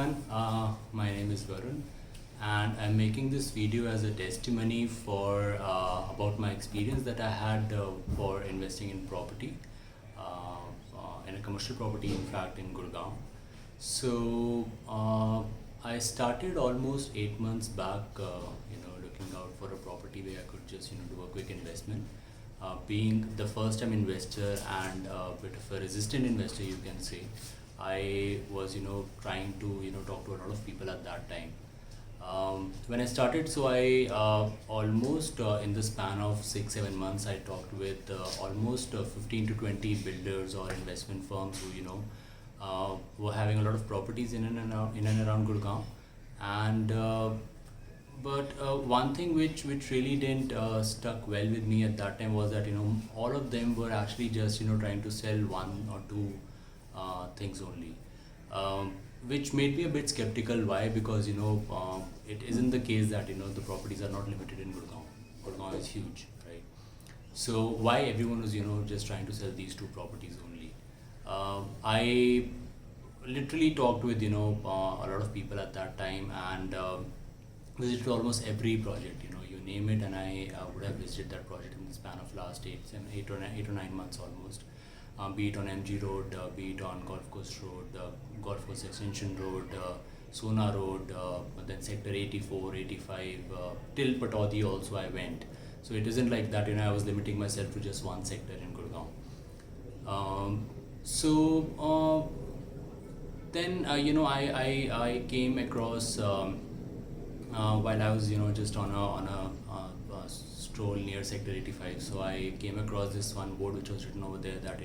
everyone, my name is Varun and I'm making this video as a testimony for about my experience that I had for investing in property, in a commercial property, in fact in Gurgaon. So I started almost 8 months back, looking out for a property where I could just do a quick investment. Being the first time investor and a bit of a resistant investor, you can say, I was trying to talk to a lot of people at that time. When I started, so I almost in the span of 6-7 months, I talked with almost 15 to 20 builders or investment firms who were having a lot of properties in and around Gurgaon. And but one thing which really didn't stuck well with me at that time was that all of them were actually just trying to sell one or two things only, which made me a bit skeptical. Why? Because it isn't the case that the properties are not limited in Gurgaon. Gurgaon is huge, right? So why everyone was just trying to sell these two properties only? I literally talked with a lot of people at that time and visited almost every project. You name it, and I would have visited that project in the span of last 8 or 9 months almost. Be it on MG Road, be it on Golf Coast Road, Golf Coast Extension Road, Sona Road, then Sector 84, 85, till Pataudi also I went. So it isn't like that, I was limiting myself to just one sector in Gurgaon. Then I came across while I was just on a stroll near Sector 85. So I came across this one board which was written over there that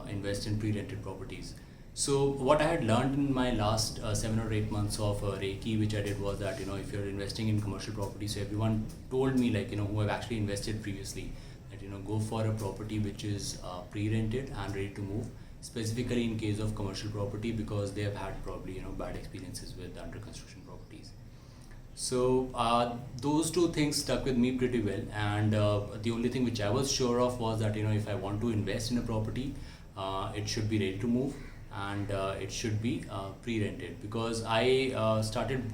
invest in pre-rented properties. So what I had learned in my last 7 or 8 months of Reiki, which I did, was that if you're investing in commercial properties, so everyone told me, like who have actually invested previously, that go for a property which is pre-rented and ready to move, specifically in case of commercial property, because they have had probably bad experiences with under construction properties. So those two things stuck with me pretty well, and the only thing which I was sure of was that if I want to invest in a property, it should be ready to move, and it should be pre-rented, because I started,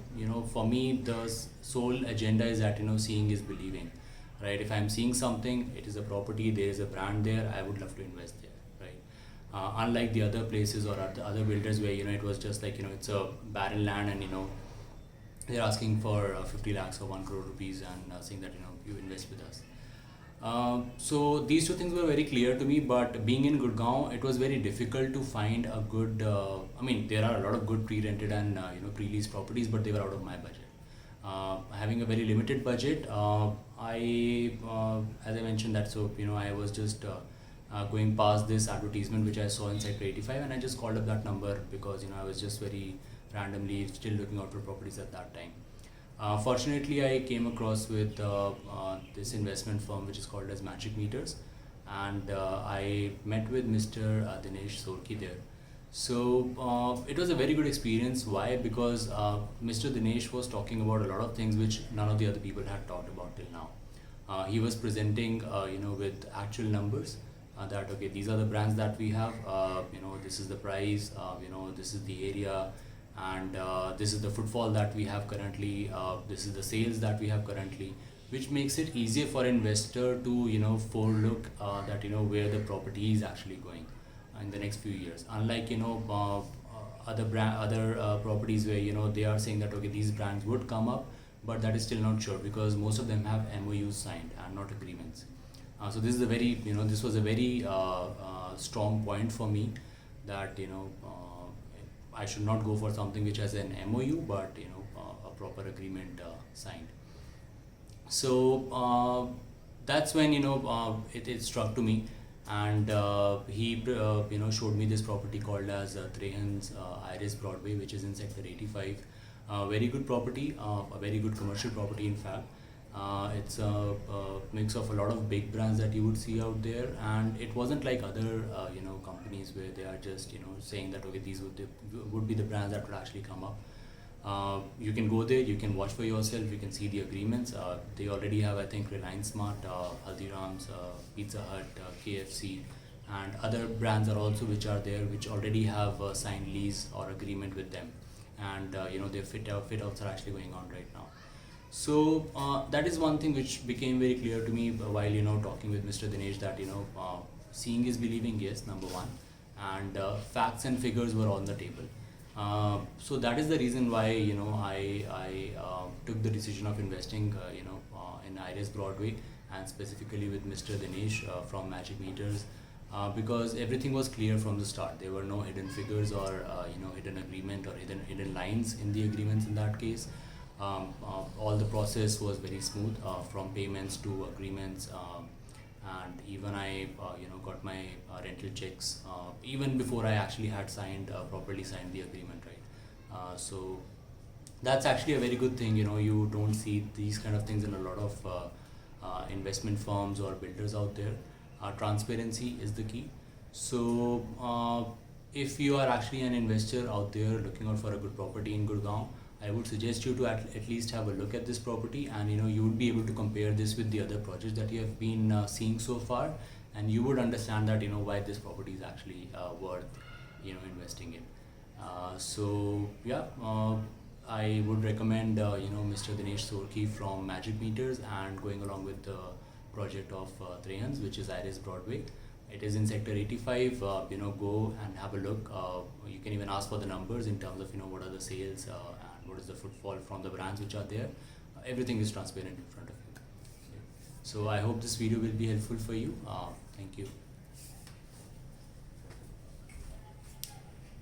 for me the sole agenda is that seeing is believing, right? If I'm seeing something, it is a property, there is a brand there, I would love to invest there, right? Unlike the other places or the other builders where it was just like it's a barren land, and they're asking for 50 lakhs or 1 crore rupees and saying that you invest with us. So these two things were very clear to me, but being in Gurgaon, it was very difficult to find a good, there are a lot of good pre-rented and pre-leased properties, but they were out of my budget. Having a very limited budget, as I mentioned that, so I was just going past this advertisement which I saw in Sector 85, and I just called up that number because I was just very randomly still looking out for properties at that time. Fortunately, I came across with this investment firm which is called as Magic Meters, and I met with Mr. Dinesh Sorki there. So it was a very good experience. Why? Because Mr. Dinesh was talking about a lot of things which none of the other people had talked about till now. He was presenting with actual numbers, that okay, these are the brands that we have, this is the price, this is the area, and this is the footfall that we have currently, this is the sales that we have currently, which makes it easier for investor to forelook that where the property is actually going in the next few years. Unlike other properties where they are saying that okay, these brands would come up, but that is still not sure, because most of them have MOUs signed and not agreements. So this is a very this was a very strong point for me, that I should not go for something which has an MOU, but a proper agreement signed. So that's when it struck to me, and he showed me this property called as Trehan's Iris Broadway, which is in Sector 85. Very good property, a very good commercial property in fact. It's a mix of a lot of big brands that you would see out there, and it wasn't like other companies where they are just saying that okay, these would be the brands that would actually come up. You can go there, you can watch for yourself, you can see the agreements. They already have, I think, Reliance Smart, Haldiram's, Pizza Hut, KFC, and other brands are also which are there, which already have a signed lease or agreement with them, and their fit outs are actually going on right now. So that is one thing which became very clear to me while talking with Mr. Dinesh, that seeing is believing, yes, number one, and facts and figures were on the table. So that is the reason why I took the decision of investing in Iris Broadway, and specifically with Mr. Dinesh from Magic Meters, because everything was clear from the start. There were no hidden figures or hidden agreement or hidden lines in the agreements in that case. All the process was very smooth, from payments to agreements, and even I got my rental checks even before I actually had properly signed the agreement, right? So that's actually a very good thing. You don't see these kind of things in a lot of investment firms or builders out there. Transparency is the key. So if you are actually an investor out there looking out for a good property in Gurgaon, I would suggest you to at least have a look at this property, and you would be able to compare this with the other projects that you have been seeing so far, and you would understand that why this property is actually worth investing in. So yeah, I would recommend Mr. Dinesh Sorki from Magic Meters, and going along with the project of Trehans, which is Iris Broadway. It is in sector 85. Go and have a look. You can even ask for the numbers in terms of what are the sales and what is the footfall from the brands which are there. Everything is transparent in front of you. So I hope this video will be helpful for you. Thank you.